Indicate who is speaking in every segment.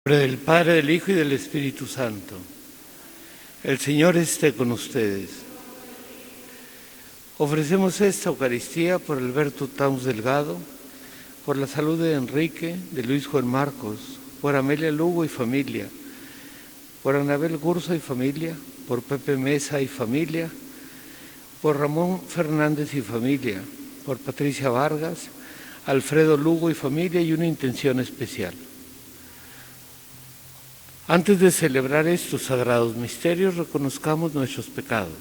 Speaker 1: En nombre del Padre, del Hijo y del Espíritu Santo. El Señor esté con ustedes. Ofrecemos esta Eucaristía por Alberto Taus Delgado, por la salud de Enrique, de Luis Juan Marcos, por Amelia Lugo y familia, por Anabel Gurso y familia, por Pepe Mesa y familia, por Ramón Fernández y familia, por Patricia Vargas, Alfredo Lugo y familia y una intención especial. Antes de celebrar estos sagrados misterios, reconozcamos nuestros pecados.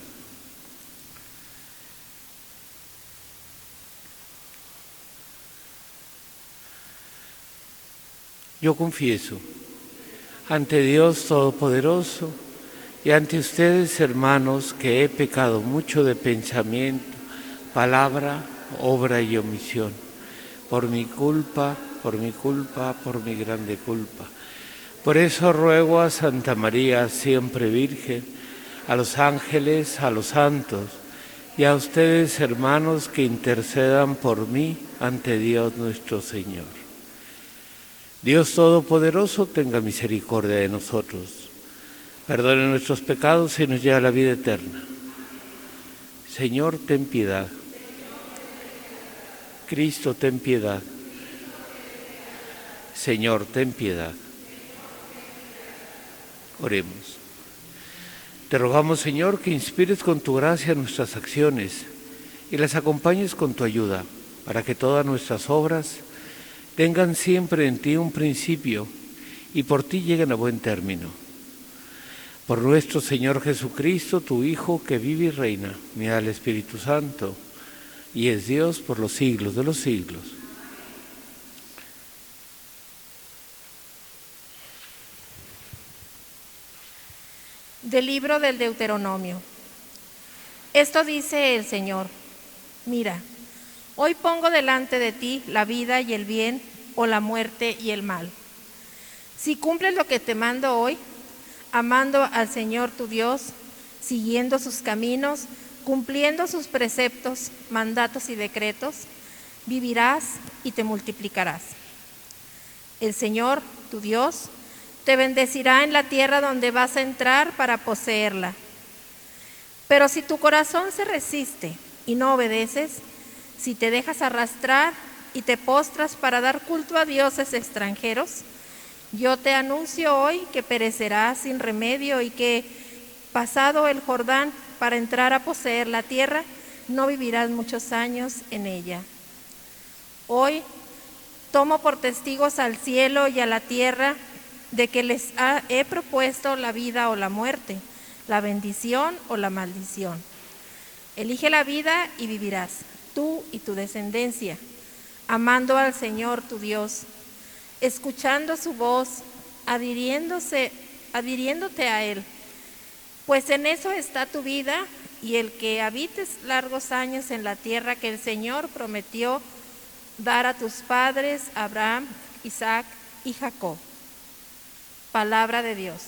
Speaker 1: Yo confieso ante Dios Todopoderoso y ante ustedes, hermanos, que he pecado mucho de pensamiento, palabra, obra y omisión, por mi culpa, por mi grande culpa. Por eso ruego a Santa María, siempre Virgen, a los ángeles, a los santos y a ustedes, hermanos, que intercedan por mí ante Dios nuestro Señor. Dios Todopoderoso tenga misericordia de nosotros, perdone nuestros pecados y nos lleve a la vida eterna. Señor, ten piedad. Cristo, ten piedad. Señor, ten piedad. Oremos. Te rogamos, Señor, que inspires con tu gracia nuestras acciones y las acompañes con tu ayuda, para que todas nuestras obras tengan siempre en ti un principio y por ti lleguen a buen término. Por nuestro Señor Jesucristo, tu Hijo, que vive y reina, unida al Espíritu Santo, y es Dios por los siglos de los siglos.
Speaker 2: Del libro del Deuteronomio. Esto dice el Señor: mira, hoy pongo delante de ti la vida y el bien, o la muerte y el mal. Si cumples lo que te mando hoy, amando al Señor tu Dios, siguiendo sus caminos, cumpliendo sus preceptos, mandatos y decretos, vivirás y te multiplicarás. El Señor tu Dios te bendecirá en la tierra donde vas a entrar para poseerla. Pero si tu corazón se resiste y no obedeces, si te dejas arrastrar y te postras para dar culto a dioses extranjeros, yo te anuncio hoy que perecerás sin remedio y que, pasado el Jordán para entrar a poseer la tierra, no vivirás muchos años en ella. Hoy tomo por testigos al cielo y a la tierra de que les he propuesto la vida o la muerte, la bendición o la maldición. Elige la vida y vivirás, tú y tu descendencia, amando al Señor tu Dios, escuchando su voz, adhiriéndote a Él, pues en eso está tu vida y el que habites largos años en la tierra que el Señor prometió dar a tus padres, Abraham, Isaac y Jacob. Palabra de Dios.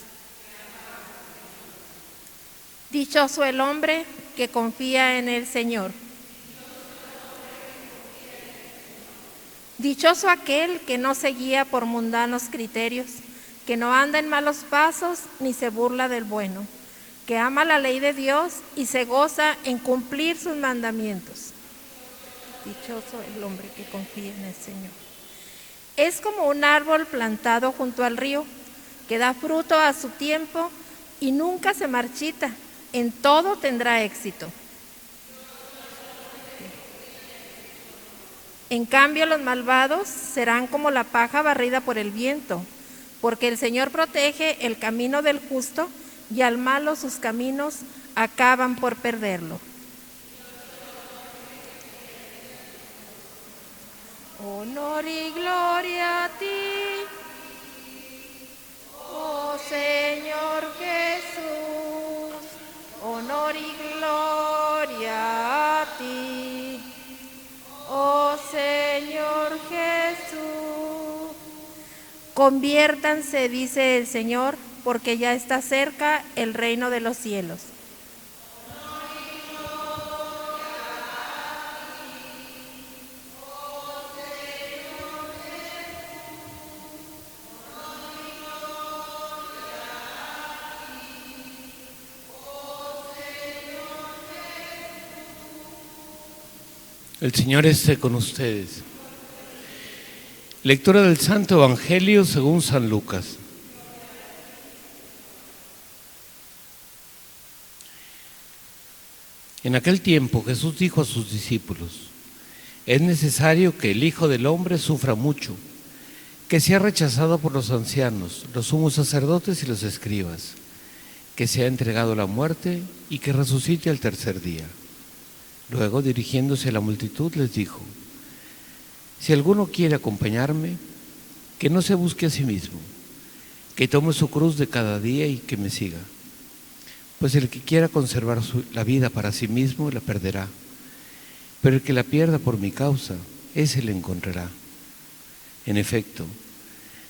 Speaker 2: Dichoso el hombre que confía en el Señor. Dichoso aquel que no se guía por mundanos criterios, que no anda en malos pasos ni se burla del bueno, que ama la ley de Dios y se goza en cumplir sus mandamientos. Dichoso el hombre que confía en el Señor. Es como un árbol plantado junto al río, que da fruto a su tiempo y nunca se marchita, en todo tendrá éxito. En cambio, los malvados serán como la paja barrida por el viento, porque el Señor protege el camino del justo y al malo sus caminos acaban por perderlo. Honor y gloria a ti, oh Señor Jesús, honor y gloria a ti, oh Señor Jesús. Conviértanse, dice el Señor, porque ya está cerca el reino de los cielos.
Speaker 1: El Señor esté con ustedes. Lectura del Santo Evangelio según San Lucas. En aquel tiempo Jesús dijo a sus discípulos: es necesario que el Hijo del Hombre sufra mucho, que sea rechazado por los ancianos, los sumos sacerdotes y los escribas, que sea entregado a la muerte y que resucite al tercer día. Luego, dirigiéndose a la multitud, les dijo: si alguno quiere acompañarme, que no se busque a sí mismo, que tome su cruz de cada día y que me siga. Pues el que quiera conservar la vida para sí mismo la perderá, pero el que la pierda por mi causa, ese la encontrará. En efecto,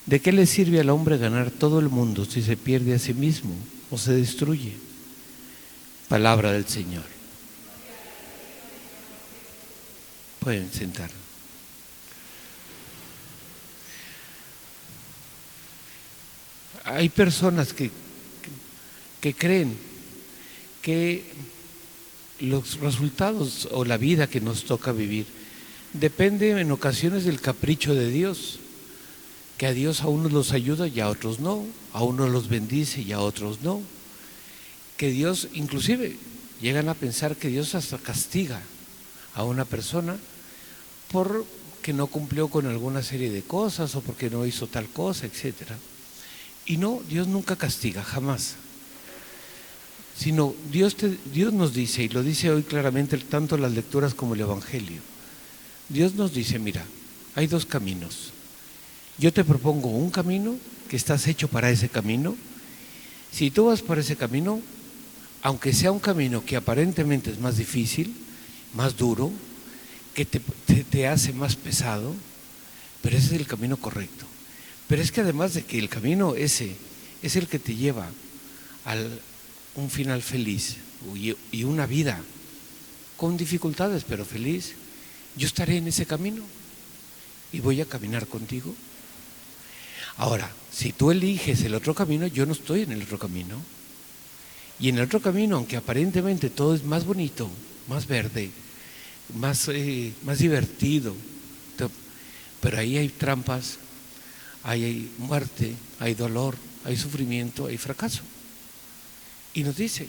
Speaker 1: ¿de qué le sirve al hombre ganar todo el mundo si se pierde a sí mismo o se destruye? Palabra del Señor. Pueden sentar. Hay personas que creen que los resultados o la vida que nos toca vivir depende en ocasiones del capricho de Dios, que a Dios a unos los ayuda y a otros no, a unos los bendice y a otros no, que Dios inclusive llegan a pensar que Dios hasta castiga a una persona porque no cumplió con alguna serie de cosas o porque no hizo tal cosa, etcétera. Y no, Dios nunca castiga, jamás. Sino Dios nos dice, y lo dice hoy claramente tanto las lecturas como el Evangelio. Dios nos dice: mira, hay dos caminos. Yo te propongo un camino que estás hecho para ese camino. Si tú vas por ese camino, aunque sea un camino que aparentemente es más difícil, más duro, que te hace más pesado, pero ese es el camino correcto. Pero es que además de que el camino ese es el que te lleva a un final feliz y una vida con dificultades pero feliz, yo estaré en ese camino y voy a caminar contigo. Ahora, si tú eliges el otro camino, yo no estoy en el otro camino. Y en el otro camino, aunque aparentemente todo es más bonito, más verde, más divertido, pero ahí hay trampas, hay muerte, hay dolor, hay sufrimiento, hay fracaso. Y nos dice: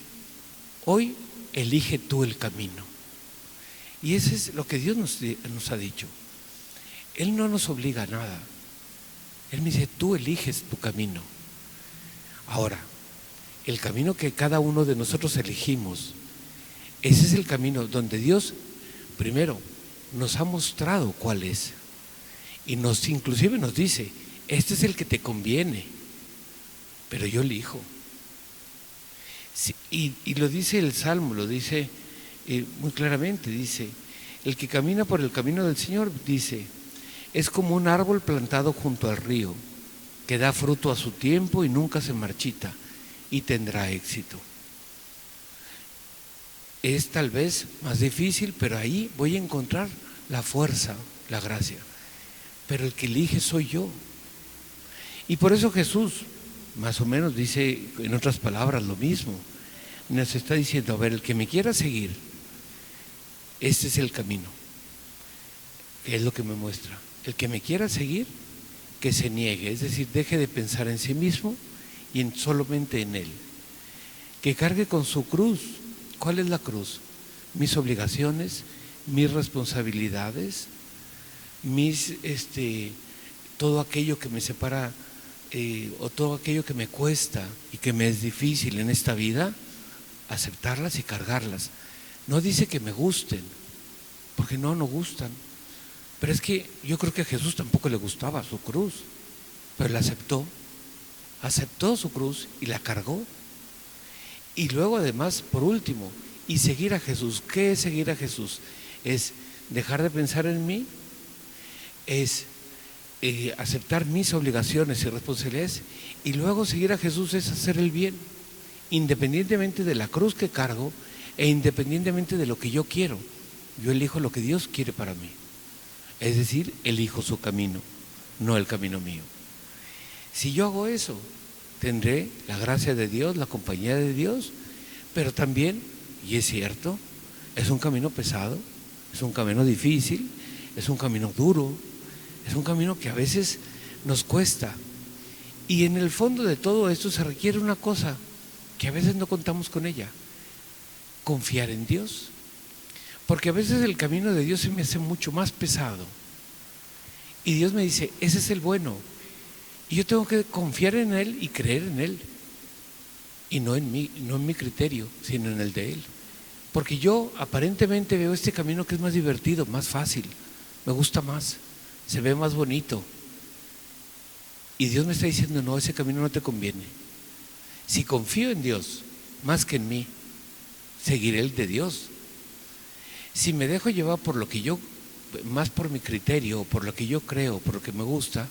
Speaker 1: hoy elige tú el camino. Y eso es lo que Dios nos ha dicho. Él no nos obliga a nada. Él me dice: tú eliges tu camino. Ahora, el camino que cada uno de nosotros elegimos, ese es el camino donde Dios primero nos ha mostrado cuál es. Y inclusive nos dice: este es el que te conviene, pero yo elijo. Sí, y lo dice el Salmo, lo dice muy claramente, dice: el que camina por el camino del Señor, dice, es como un árbol plantado junto al río, que da fruto a su tiempo y nunca se marchita, y tendrá éxito. Es tal vez más difícil, pero ahí voy a encontrar la fuerza, la gracia. Pero el que elige soy yo. Y por eso Jesús más o menos dice en otras palabras lo mismo. Nos está diciendo: a ver, el que me quiera seguir, este es el camino, que es lo que me muestra. El que me quiera seguir, que se niegue, es decir, deje de pensar en sí mismo y solamente en Él. Que cargue con su cruz. ¿Cuál es la cruz? Mis obligaciones, mis responsabilidades, todo aquello que me separa o todo aquello que me cuesta y que me es difícil en esta vida, aceptarlas y cargarlas. No dice que me gusten, porque no gustan. Pero es que yo creo que a Jesús tampoco le gustaba su cruz, pero la aceptó su cruz y la cargó. Y luego además, por último, y seguir a Jesús. ¿Qué es seguir a Jesús? Es dejar de pensar en mí, es aceptar mis obligaciones y responsabilidades, y luego seguir a Jesús es hacer el bien, independientemente de la cruz que cargo e independientemente de lo que yo quiero. Yo elijo lo que Dios quiere para mí, es decir, elijo su camino, no el camino mío. Si yo hago eso, tendré la gracia de Dios, la compañía de Dios, pero también, y es cierto, es un camino pesado, Es un camino difícil, es un camino duro, es un camino que a veces nos cuesta. Y en el fondo de todo esto se requiere una cosa que a veces no contamos con ella: confiar en Dios. Porque a veces el camino de Dios se me hace mucho más pesado. Y Dios me dice, ese es el bueno. Y yo tengo que confiar en Él y creer en Él. Y no en mí, no en mi criterio, sino en el de Él. Porque yo aparentemente veo este camino que es más divertido, más fácil, me gusta más, se ve más bonito. Y Dios me está diciendo, no, ese camino no te conviene. Si confío en Dios más que en mí, seguiré el de Dios. Si me dejo llevar por lo que yo, más por mi criterio, por lo que yo creo, por lo que me gusta,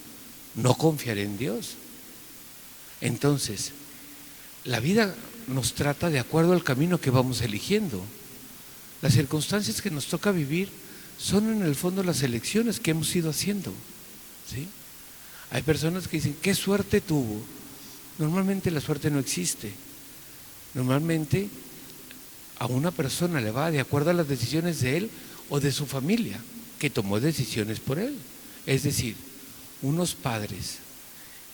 Speaker 1: no confiaré en Dios. Entonces, la vida nos trata de acuerdo al camino que vamos eligiendo. Las circunstancias que nos toca vivir son en el fondo las elecciones que hemos ido haciendo, ¿sí? Hay personas que dicen, ¿qué suerte tuvo? Normalmente la suerte no existe. Normalmente a una persona le va de acuerdo a las decisiones de él o de su familia, que tomó decisiones por él. Es decir, unos padres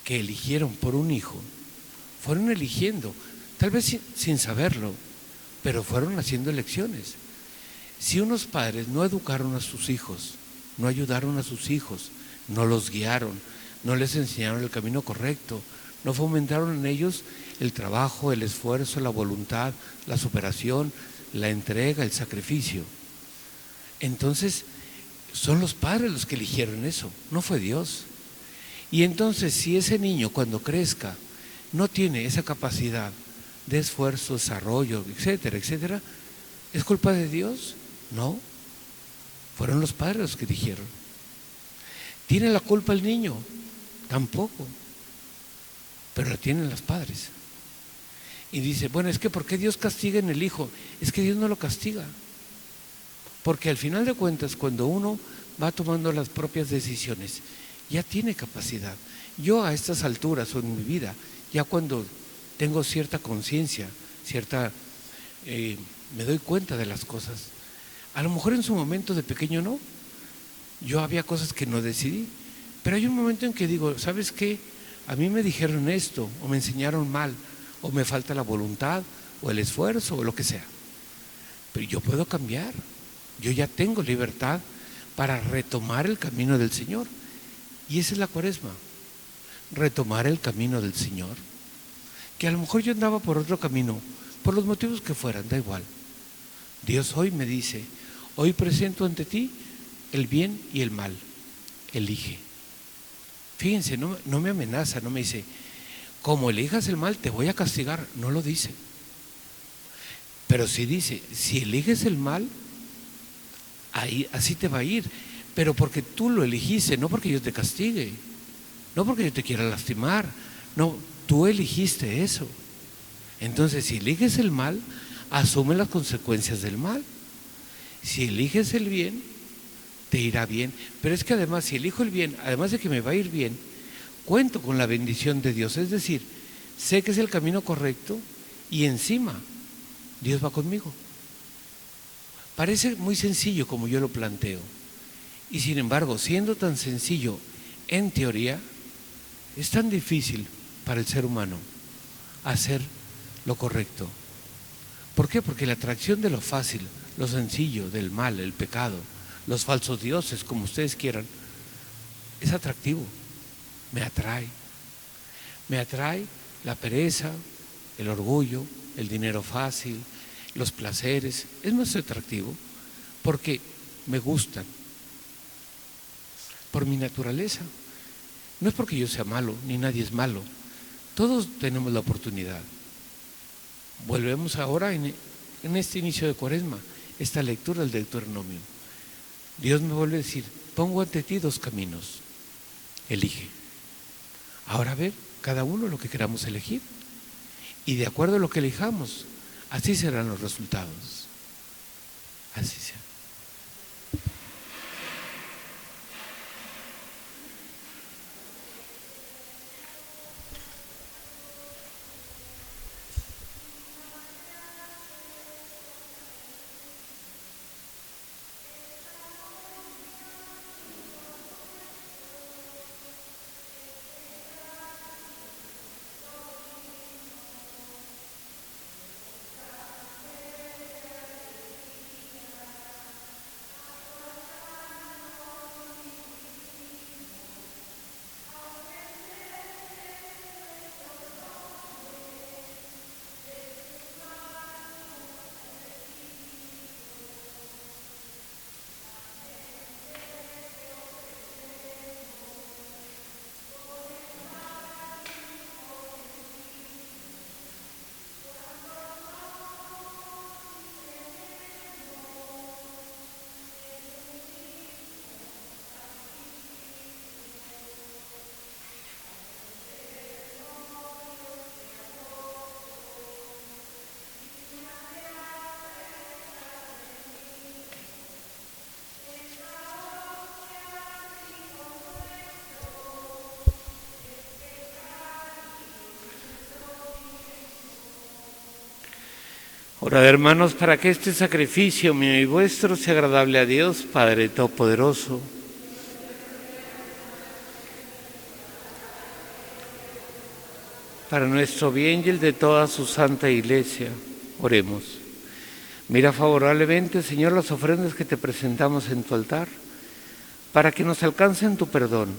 Speaker 1: que eligieron por un hijo, fueron eligiendo, tal vez sin saberlo, pero fueron haciendo elecciones. Si unos padres no educaron a sus hijos, no ayudaron a sus hijos, no los guiaron, no les enseñaron el camino correcto, no fomentaron en ellos el trabajo, el esfuerzo, la voluntad, la superación, la entrega, el sacrificio, entonces son los padres los que eligieron eso, no fue Dios. Y entonces si ese niño cuando crezca no tiene esa capacidad de esfuerzo, desarrollo, etcétera, etcétera, ¿es culpa de Dios? No, fueron los padres los que dijeron. ¿Tiene la culpa el niño? Tampoco, pero la tienen los padres. Y dice, bueno, es que ¿por qué Dios castiga en el hijo? Es que Dios no lo castiga, porque al final de cuentas cuando uno va tomando las propias decisiones, ya tiene capacidad. Yo a estas alturas o en mi vida, ya cuando tengo cierta conciencia, me doy cuenta de las cosas. A lo mejor en su momento de pequeño no, yo había cosas que no decidí, pero hay un momento en que digo, ¿sabes qué? A mí me dijeron esto, o me enseñaron mal, o me falta la voluntad, o el esfuerzo, o lo que sea. Pero yo puedo cambiar, yo ya tengo libertad para retomar el camino del Señor. Y esa es la Cuaresma, retomar el camino del Señor. Que a lo mejor yo andaba por otro camino, por los motivos que fueran, da igual. Dios hoy me dice, hoy presento ante ti el bien y el mal, elige. Fíjense, no me amenaza, no me dice, como elijas el mal te voy a castigar, no lo dice. Pero sí dice, si eliges el mal, ahí así te va a ir, pero porque tú lo elegiste, no porque yo te castigue, no porque yo te quiera lastimar, no, tú elegiste eso. Entonces, si eliges el mal, asume las consecuencias del mal. Si eliges el bien, te irá bien. Pero es que además, si elijo el bien, además de que me va a ir bien, cuento con la bendición de Dios. Es decir, sé que es el camino correcto y encima Dios va conmigo. Parece muy sencillo como yo lo planteo. Y sin embargo, siendo tan sencillo en teoría, es tan difícil para el ser humano hacer lo correcto. ¿Por qué? Porque la atracción de lo fácil, lo sencillo, del mal, el pecado, los falsos dioses, como ustedes quieran, es atractivo, me atrae. Me atrae la pereza, el orgullo, el dinero fácil, los placeres, es más atractivo porque me gustan, por mi naturaleza. No es porque yo sea malo, ni nadie es malo, todos tenemos la oportunidad. Volvemos ahora en este inicio de Cuaresma, esta lectura del Deuteronomio. Dios me vuelve a decir, pongo ante ti dos caminos, elige. Ahora a ver, cada uno lo que queramos elegir, y de acuerdo a lo que elijamos, así serán los resultados. Así será. Orad, hermanos, para que este sacrificio mío y vuestro sea agradable a Dios, Padre Todopoderoso. Para nuestro bien y el de toda su santa Iglesia, oremos. Mira favorablemente, Señor, las ofrendas que te presentamos en tu altar, para que nos alcancen tu perdón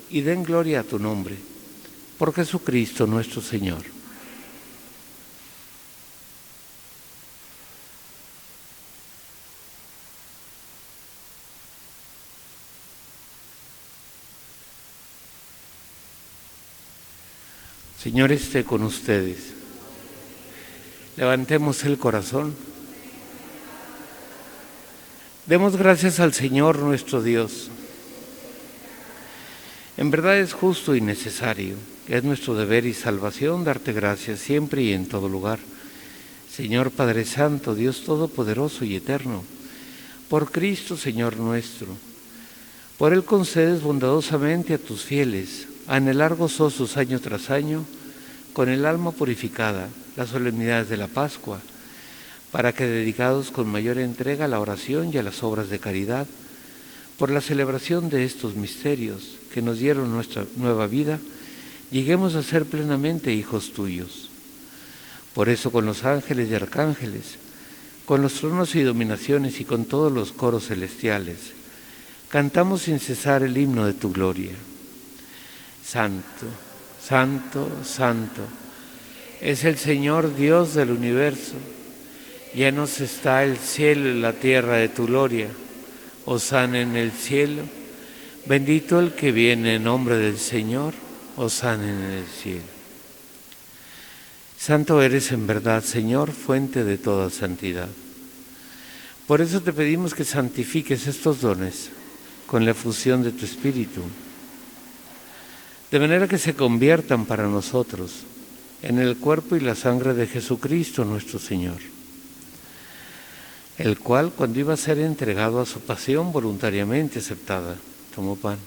Speaker 1: y den gloria a tu nombre. Por Jesucristo nuestro Señor. Señor esté con ustedes. Levantemos el corazón. Demos gracias al Señor nuestro Dios. En verdad es justo y necesario, es nuestro deber y salvación darte gracias siempre y en todo lugar. Señor Padre Santo, Dios Todopoderoso y Eterno, por Cristo Señor nuestro, por Él concedes bondadosamente a tus fieles anhelar gozosos año tras año, con el alma purificada, las solemnidades de la Pascua, para que, dedicados con mayor entrega a la oración y a las obras de caridad, por la celebración de estos misterios que nos dieron nuestra nueva vida, lleguemos a ser plenamente hijos tuyos. Por eso, con los ángeles y arcángeles, con los tronos y dominaciones y con todos los coros celestiales, cantamos sin cesar el himno de tu gloria. Santo, santo, santo, es el Señor Dios del universo. Llenos está el cielo y la tierra de tu gloria. Hosana en el cielo. Bendito el que viene en nombre del Señor. Hosana en el cielo. Santo eres en verdad, Señor, fuente de toda santidad. Por eso te pedimos que santifiques estos dones con la efusión de tu Espíritu, de manera que se conviertan para nosotros en el cuerpo y la sangre de Jesucristo nuestro Señor, el cual, cuando iba a ser entregado a su pasión voluntariamente aceptada, tomó pan.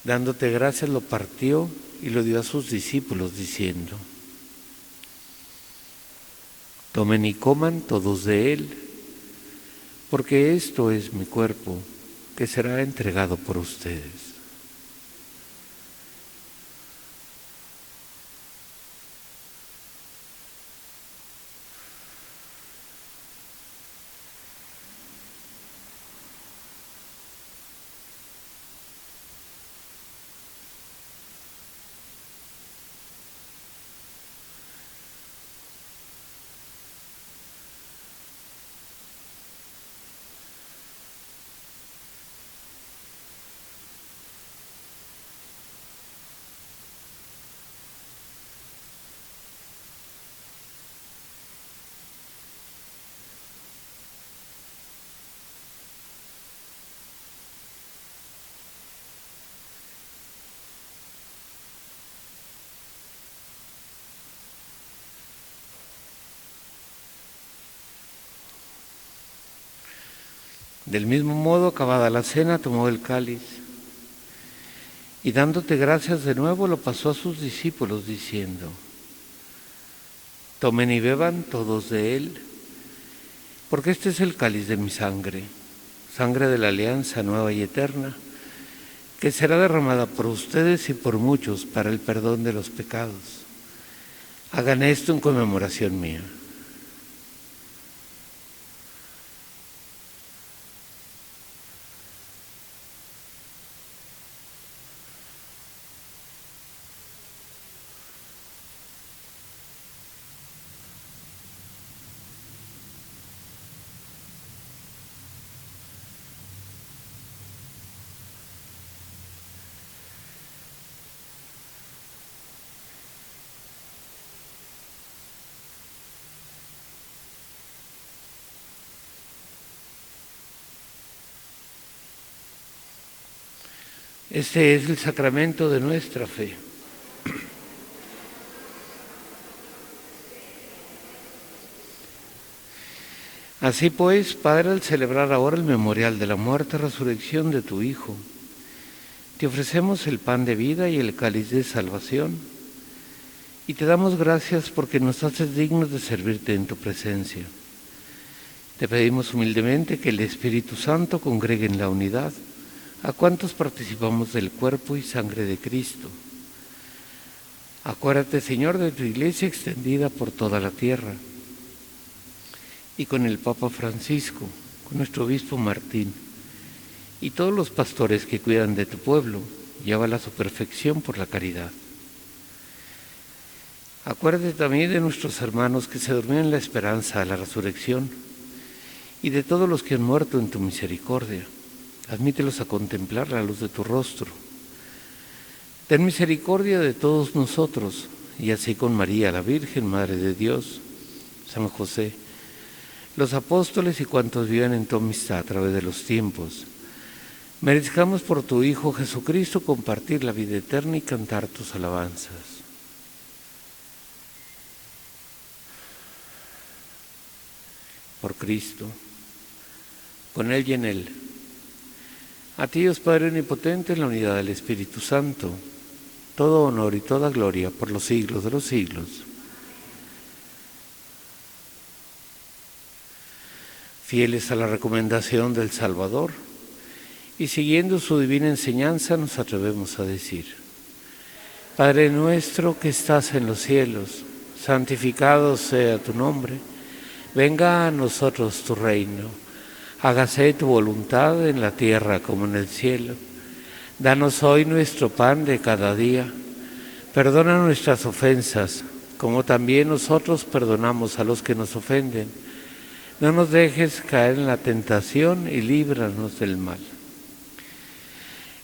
Speaker 1: Dándote gracias, lo partió y lo dio a sus discípulos, diciendo: tomen y coman todos de él, porque esto es mi cuerpo, que será entregado por ustedes. Del mismo modo, acabada la cena, tomó el cáliz y dándote gracias de nuevo, lo pasó a sus discípulos, diciendo: tomen y beban todos de él, porque este es el cáliz de mi sangre, sangre de la alianza nueva y eterna, que será derramada por ustedes y por muchos para el perdón de los pecados. Hagan esto en conmemoración mía. Este es el sacramento de nuestra fe. Así pues, Padre, al celebrar ahora el memorial de la muerte y resurrección de tu Hijo, te ofrecemos el pan de vida y el cáliz de salvación, y te damos gracias porque nos haces dignos de servirte en tu presencia. Te pedimos humildemente que el Espíritu Santo congregue en la unidad a cuantos participamos del cuerpo y sangre de Cristo. Acuérdate, Señor, de tu iglesia extendida por toda la tierra, y con el Papa Francisco, con nuestro obispo Martín, y todos los pastores que cuidan de tu pueblo, llévala a su perfección por la caridad. Acuérdate también de nuestros hermanos que se durmieron en la esperanza de la resurrección, y de todos los que han muerto en tu misericordia. Admítelos a contemplar la luz de tu rostro. Ten misericordia de todos nosotros, y así con María, la Virgen, Madre de Dios, San José, los apóstoles y cuantos viven en tu amistad a través de los tiempos, merezcamos por tu Hijo Jesucristo compartir la vida eterna y cantar tus alabanzas. Por Cristo, con Él y en Él. A ti, Dios Padre Omnipotente, en la unidad del Espíritu Santo, todo honor y toda gloria por los siglos de los siglos. Fieles a la recomendación del Salvador y siguiendo su divina enseñanza, nos atrevemos a decir: Padre nuestro que estás en los cielos, santificado sea tu nombre. Venga a nosotros tu reino. Hágase tu voluntad en la tierra como en el cielo. Danos hoy nuestro pan de cada día. Perdona nuestras ofensas, como también nosotros perdonamos a los que nos ofenden. No nos dejes caer en la tentación y líbranos del mal.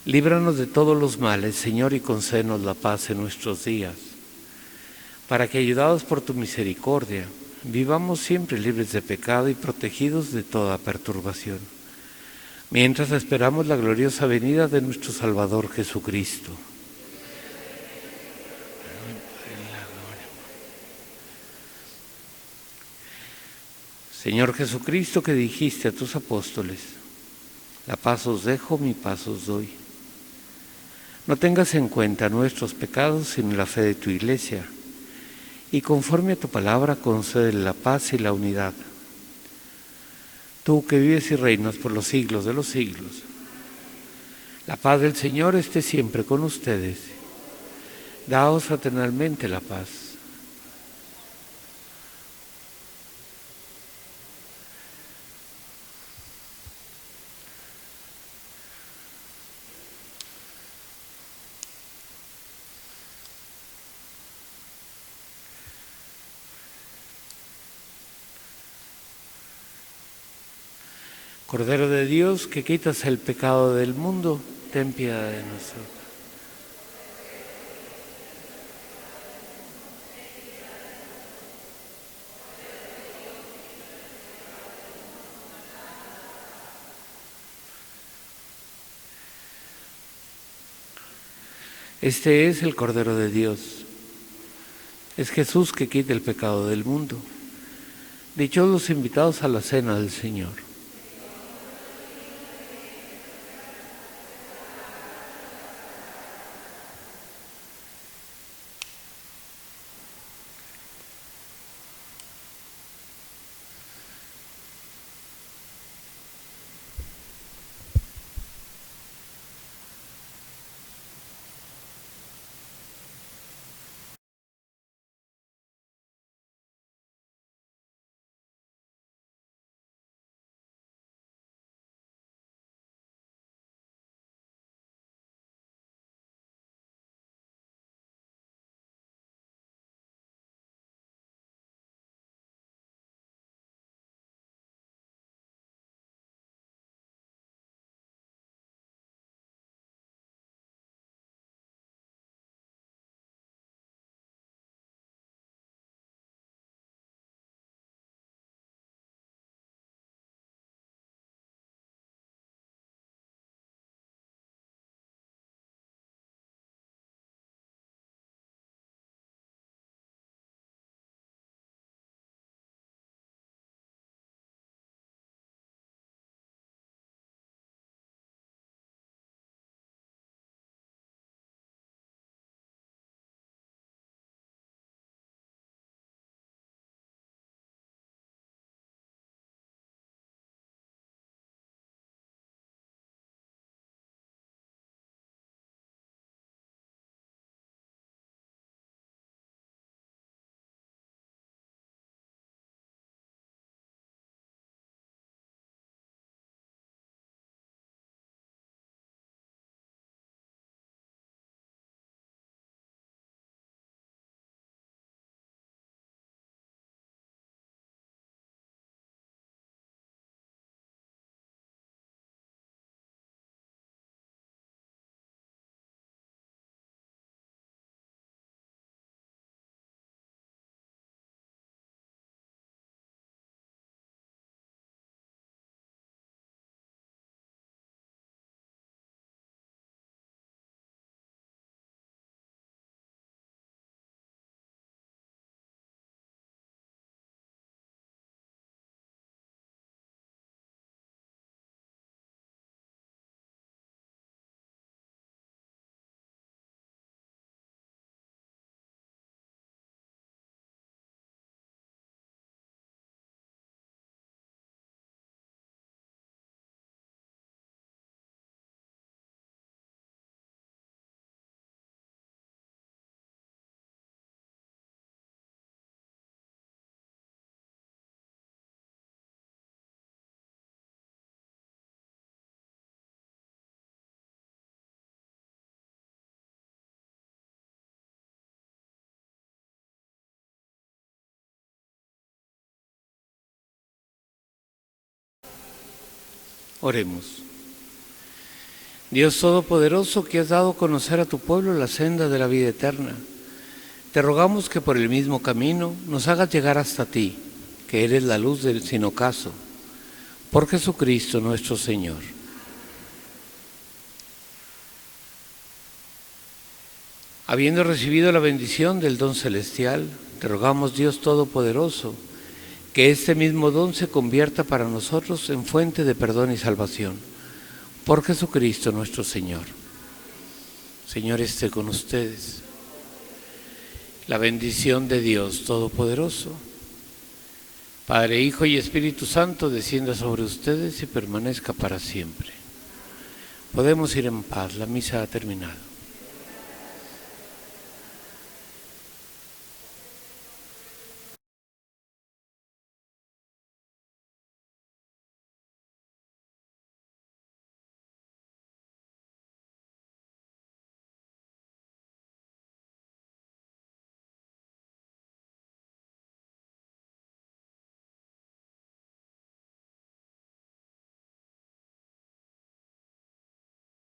Speaker 1: Líbranos de todos los males, Señor, y concédenos la paz en nuestros días, para que, ayudados por tu misericordia, vivamos siempre libres de pecado y protegidos de toda perturbación, mientras esperamos la gloriosa venida de nuestro Salvador Jesucristo. Señor Jesucristo, que dijiste a tus apóstoles: la paz os dejo, mi paz os doy. No tengas en cuenta nuestros pecados, sino la fe de tu Iglesia, y conforme a tu palabra concede la paz y la unidad. Tú que vives y reinas por los siglos de los siglos, la paz del Señor esté siempre con ustedes. Daos fraternalmente la paz. Cordero de Dios, que quitas el pecado del mundo, ten piedad de nosotros. Este es el Cordero de Dios. Es Jesús que quita el pecado del mundo. Dichosos los invitados a la cena del Señor. Oremos. Dios Todopoderoso, que has dado a conocer a tu pueblo la senda de la vida eterna, te rogamos que por el mismo camino nos hagas llegar hasta ti, que eres la luz del sin ocaso, por Jesucristo nuestro Señor. Habiendo recibido la bendición del don celestial, te rogamos, Dios Todopoderoso, que este mismo don se convierta para nosotros en fuente de perdón y salvación, por Jesucristo nuestro Señor. Señor, esté con ustedes. La bendición de Dios Todopoderoso, Padre, Hijo y Espíritu Santo, descienda sobre ustedes y permanezca para siempre. Podemos ir en paz, la misa ha terminado.